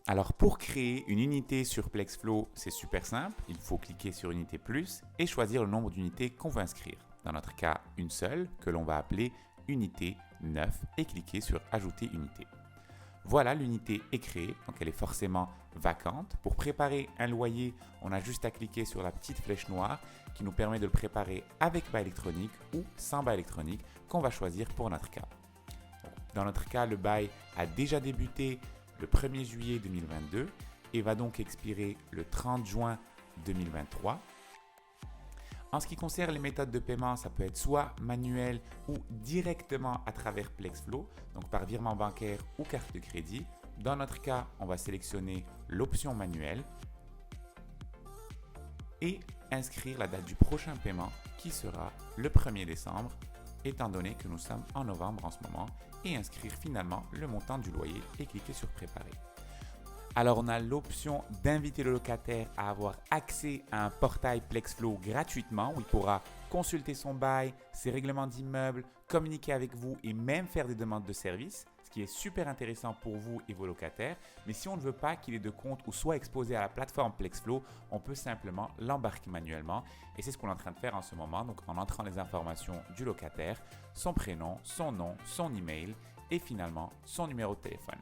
Alors pour créer une unité sur Plexflow, c'est super simple. Il faut cliquer sur Unité plus et choisir le nombre d'unités qu'on veut inscrire. Dans notre cas, une seule que l'on va appeler Unité 9 et cliquer sur Ajouter unité. Voilà, l'unité est créée, donc elle est forcément vacante. Pour préparer un loyer, on a juste à cliquer sur la petite flèche noire qui nous permet de le préparer avec bail électronique ou sans bail électronique qu'on va choisir pour notre cas. Dans notre cas, le bail a déjà débuté le 1er juillet 2022 et va donc expirer le 30 juin 2023. En ce qui concerne les méthodes de paiement, ça peut être soit manuel ou directement à travers Plexflow, donc par virement bancaire ou carte de crédit. Dans notre cas, on va sélectionner l'option manuelle et inscrire la date du prochain paiement qui sera le 1er décembre, étant donné que nous sommes en novembre en ce moment, et inscrire finalement le montant du loyer et cliquer sur Préparer. Alors on a l'option d'inviter le locataire à avoir accès à un portail Plexflow gratuitement où il pourra consulter son bail, ses règlements d'immeuble, communiquer avec vous et même faire des demandes de services, ce qui est super intéressant pour vous et vos locataires. Mais si on ne veut pas qu'il ait de compte ou soit exposé à la plateforme Plexflow, on peut simplement l'embarquer manuellement et c'est ce qu'on est en train de faire en ce moment, donc en entrant les informations du locataire, son prénom, son nom, son email et finalement son numéro de téléphone.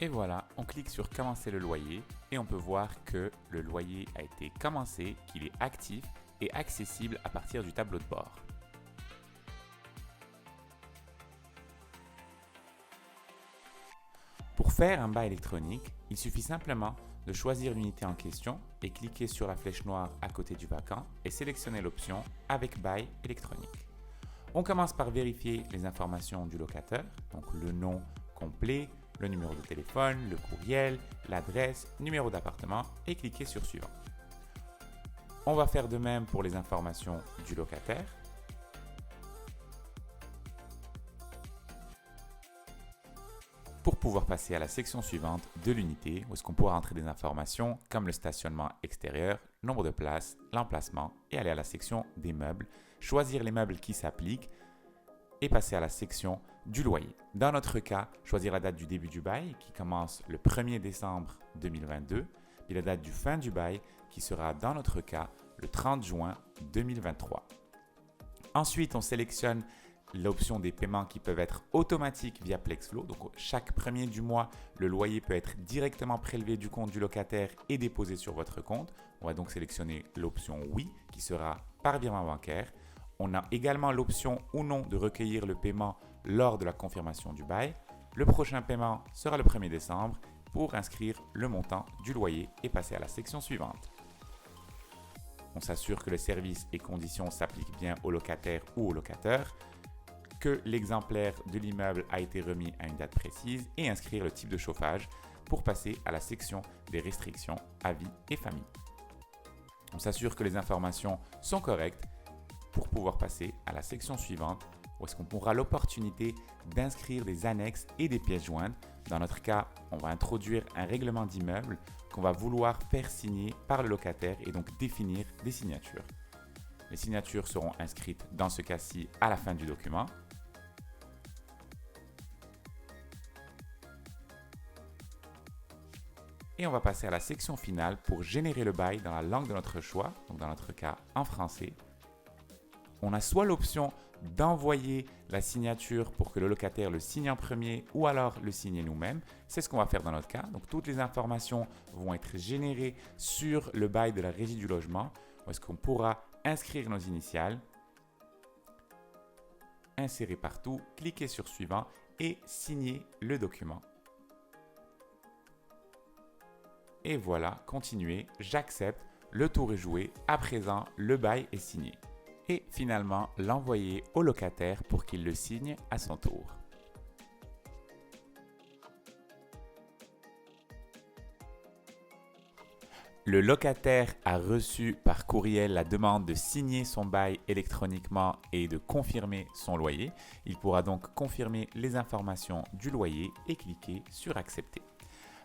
Et voilà, on clique sur commencer le loyer et on peut voir que le loyer a été commencé, qu'il est actif et accessible à partir du tableau de bord. Pour faire un bail électronique, il suffit simplement de choisir l'unité en question et cliquer sur la flèche noire à côté du vacant et sélectionner l'option avec bail électronique. On commence par vérifier les informations du locataire, donc le nom complet, le numéro de téléphone, le courriel, l'adresse, numéro d'appartement et cliquer sur Suivant. On va faire de même pour les informations du locataire. Pour pouvoir passer à la section suivante de l'unité, où est-ce qu'on pourra entrer des informations comme le stationnement extérieur, nombre de places, l'emplacement et aller à la section des meubles, choisir les meubles qui s'appliquent et passer à la section du loyer. Dans notre cas, choisir la date du début du bail qui commence le 1er décembre 2022 et la date du fin du bail qui sera dans notre cas le 30 juin 2023. Ensuite, on sélectionne l'option des paiements qui peuvent être automatiques via Plexflow. Donc, chaque premier du mois, le loyer peut être directement prélevé du compte du locataire et déposé sur votre compte. On va donc sélectionner l'option Oui qui sera par virement bancaire. On a également l'option ou non de recueillir le paiement lors de la confirmation du bail. Le prochain paiement sera le 1er décembre pour inscrire le montant du loyer et passer à la section suivante. On s'assure que le service et conditions s'appliquent bien au locataire ou au locateur, que l'exemplaire de l'immeuble a été remis à une date précise et inscrire le type de chauffage pour passer à la section des restrictions avis et famille. On s'assure que les informations sont correctes pour pouvoir passer à la section suivante où est-ce qu'on aura l'opportunité d'inscrire des annexes et des pièces jointes. Dans notre cas, on va introduire un règlement d'immeuble qu'on va vouloir faire signer par le locataire et donc définir des signatures. Les signatures seront inscrites dans ce cas-ci à la fin du document. Et on va passer à la section finale pour générer le bail dans la langue de notre choix, donc dans notre cas en français. On a soit l'option d'envoyer la signature pour que le locataire le signe en premier ou alors le signer nous-mêmes. C'est ce qu'on va faire dans notre cas. Donc, toutes les informations vont être générées sur le bail de la régie du logement où est-ce qu'on pourra inscrire nos initiales, insérer partout, cliquer sur Suivant et signer le document. Et voilà, continuer, j'accepte, le tour est joué, à présent le bail est signé. Et finalement l'envoyer au locataire pour qu'il le signe à son tour. Le locataire a reçu par courriel la demande de signer son bail électroniquement et de confirmer son loyer. Il pourra donc confirmer les informations du loyer et cliquer sur Accepter.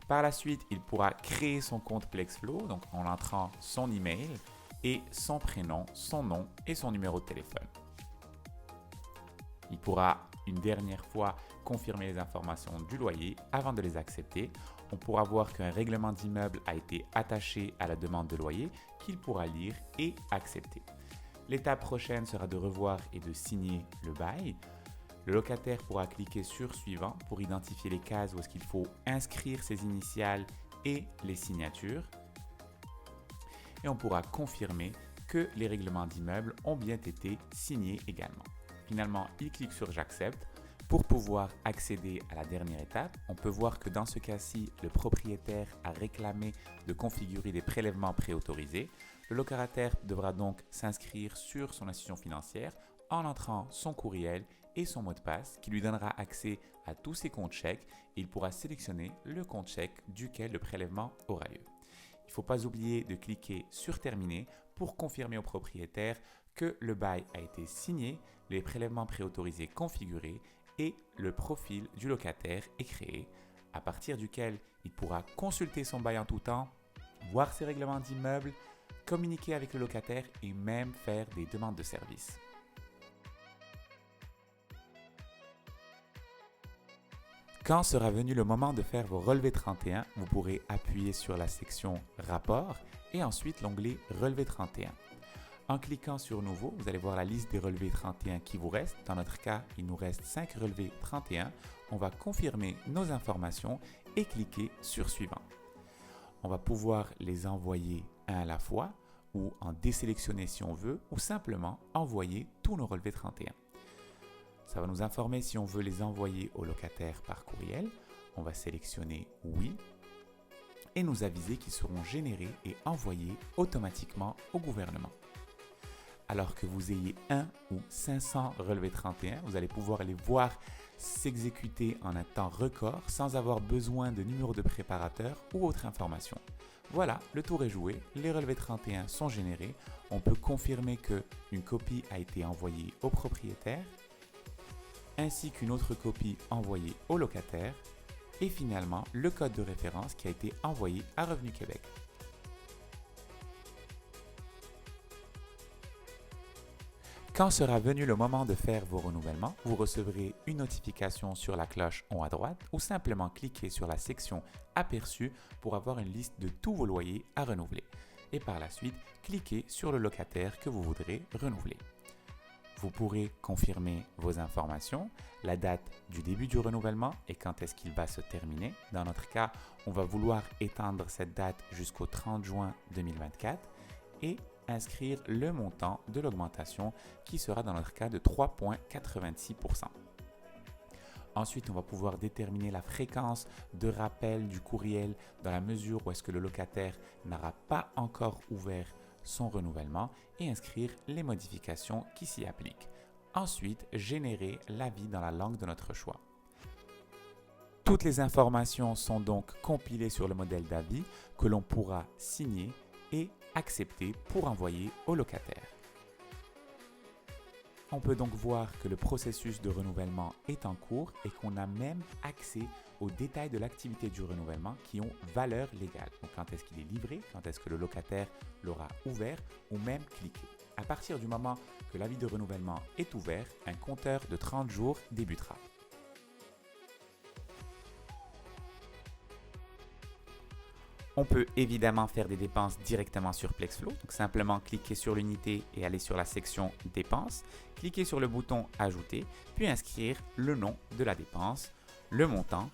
Par la suite, il pourra créer son compte Plexflow donc en entrant son email et son prénom, son nom et son numéro de téléphone. Il pourra une dernière fois confirmer les informations du loyer avant de les accepter. On pourra voir qu'un règlement d'immeuble a été attaché à la demande de loyer qu'il pourra lire et accepter. L'étape prochaine sera de revoir et de signer le bail. Le locataire pourra cliquer sur Suivant pour identifier les cases où est-ce qu'il faut inscrire ses initiales et les signatures. Et on pourra confirmer que les règlements d'immeuble ont bien été signés également. Finalement, il clique sur J'accepte. Pour pouvoir accéder à la dernière étape, on peut voir que dans ce cas-ci, le propriétaire a réclamé de configurer des prélèvements préautorisés. Le locataire devra donc s'inscrire sur son institution financière en entrant son courriel et son mot de passe qui lui donnera accès à tous ses comptes chèques et il pourra sélectionner le compte chèque duquel le prélèvement aura lieu. Il ne faut pas oublier de cliquer sur Terminer pour confirmer au propriétaire que le bail a été signé, les prélèvements préautorisés configurés et le profil du locataire est créé, à partir duquel il pourra consulter son bail en tout temps, voir ses règlements d'immeuble, communiquer avec le locataire et même faire des demandes de services. Quand sera venu le moment de faire vos relevés 31, vous pourrez appuyer sur la section Rapport et ensuite l'onglet Relevé 31. En cliquant sur Nouveau, vous allez voir la liste des relevés 31 qui vous restent. Dans notre cas, il nous reste 5 relevés 31. On va confirmer nos informations et cliquer sur Suivant. On va pouvoir les envoyer un à la fois ou en désélectionner si on veut ou simplement envoyer tous nos relevés 31. Ça va nous informer si on veut les envoyer au locataire par courriel. On va sélectionner Oui et nous aviser qu'ils seront générés et envoyés automatiquement au gouvernement. Alors que vous ayez 1 ou 500 relevés 31, vous allez pouvoir les voir s'exécuter en un temps record sans avoir besoin de numéro de préparateur ou autre information. Voilà, le tour est joué, les relevés 31 sont générés, on peut confirmer qu'une copie a été envoyée au propriétaire, ainsi qu'une autre copie envoyée au locataire, et finalement le code de référence qui a été envoyé à Revenu Québec. Quand sera venu le moment de faire vos renouvellements, vous recevrez une notification sur la cloche en haut à droite ou simplement cliquez sur la section Aperçu pour avoir une liste de tous vos loyers à renouveler. Et par la suite, cliquez sur le locataire que vous voudrez renouveler. Vous pourrez confirmer vos informations, la date du début du renouvellement et quand est-ce qu'il va se terminer. Dans notre cas, on va vouloir étendre cette date jusqu'au 30 juin 2024 et inscrire le montant de l'augmentation qui sera dans notre cas de 3,86%. Ensuite, on va pouvoir déterminer la fréquence de rappel du courriel dans la mesure où est-ce que le locataire n'aura pas encore ouvert son renouvellement et inscrire les modifications qui s'y appliquent. Ensuite, générer l'avis dans la langue de notre choix. Toutes les informations sont donc compilées sur le modèle d'avis que l'on pourra signer et accepter pour envoyer au locataire. On peut donc voir que le processus de renouvellement est en cours et qu'on a même accès aux détails de l'activité du renouvellement qui ont valeur légale. Donc quand est-ce qu'il est livré, quand est-ce que le locataire l'aura ouvert ou même cliqué. À partir du moment que l'avis de renouvellement est ouvert, un compteur de 30 jours débutera. On peut évidemment faire des dépenses directement sur Plexflow, donc simplement cliquer sur l'unité et aller sur la section dépenses, cliquer sur le bouton ajouter, puis inscrire le nom de la dépense, le montant,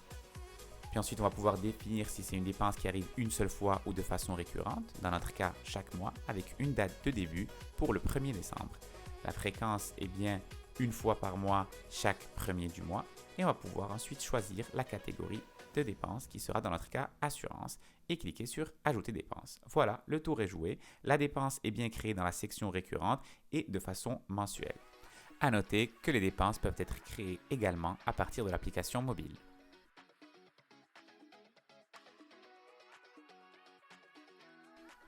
puis ensuite on va pouvoir définir si c'est une dépense qui arrive une seule fois ou de façon récurrente, dans notre cas chaque mois, avec une date de début pour le 1er décembre. La fréquence est bien une fois par mois chaque 1er du mois et on va pouvoir ensuite choisir la catégorie de dépenses qui sera dans notre cas assurance et cliquer sur ajouter dépenses. Voilà, le tour est joué. La dépense est bien créée dans la section récurrente et de façon mensuelle. À noter que les dépenses peuvent être créées également à partir de l'application mobile.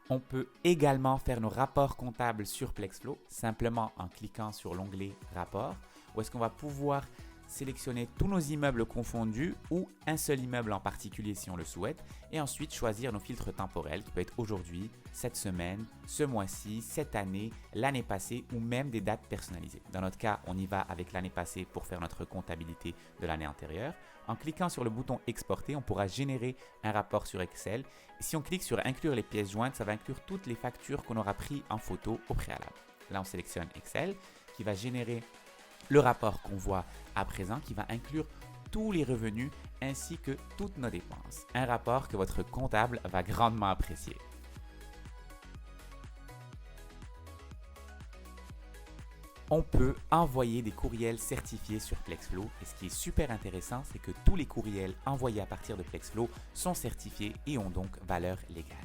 On peut également faire nos rapports comptables sur Plexflow simplement en cliquant sur l'onglet Rapports où est-ce qu'on va pouvoir sélectionner tous nos immeubles confondus ou un seul immeuble en particulier si on le souhaite et ensuite choisir nos filtres temporels qui peuvent être aujourd'hui, cette semaine, ce mois-ci, cette année, l'année passée ou même des dates personnalisées. Dans notre cas, on y va avec l'année passée pour faire notre comptabilité de l'année antérieure. En cliquant sur le bouton exporter, on pourra générer un rapport sur Excel. Et si on clique sur inclure les pièces jointes, ça va inclure toutes les factures qu'on aura prises en photo au préalable. Là, on sélectionne Excel qui va générer le rapport qu'on voit à présent qui va inclure tous les revenus ainsi que toutes nos dépenses. Un rapport que votre comptable va grandement apprécier. On peut envoyer des courriels certifiés sur Plexflow et ce qui est super intéressant, c'est que tous les courriels envoyés à partir de Plexflow sont certifiés et ont donc valeur légale.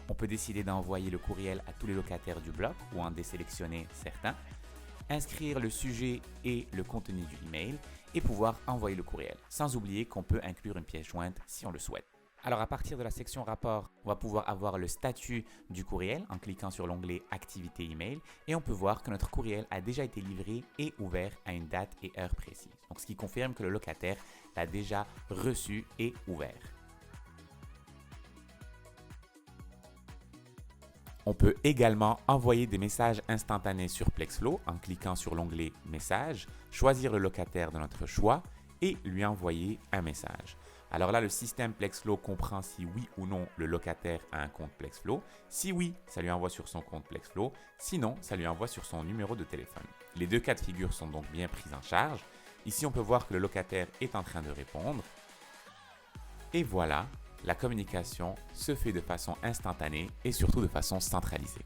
On peut décider d'envoyer le courriel à tous les locataires du bloc ou en désélectionner certains, inscrire le sujet et le contenu du email et pouvoir envoyer le courriel. Sans oublier qu'on peut inclure une pièce jointe si on le souhaite. Alors à partir de la section rapport, on va pouvoir avoir le statut du courriel en cliquant sur l'onglet activité email et on peut voir que notre courriel a déjà été livré et ouvert à une date et heure précise. Donc ce qui confirme que le locataire l'a déjà reçu et ouvert. On peut également envoyer des messages instantanés sur Plexflow en cliquant sur l'onglet Messages, choisir le locataire de notre choix et lui envoyer un message. Alors là, le système Plexflow comprend si oui ou non le locataire a un compte Plexflow. Si oui, ça lui envoie sur son compte Plexflow. Sinon, ça lui envoie sur son numéro de téléphone. Les deux cas de figure sont donc bien pris en charge. Ici, on peut voir que le locataire est en train de répondre. Et voilà, la communication se fait de façon instantanée et surtout de façon centralisée.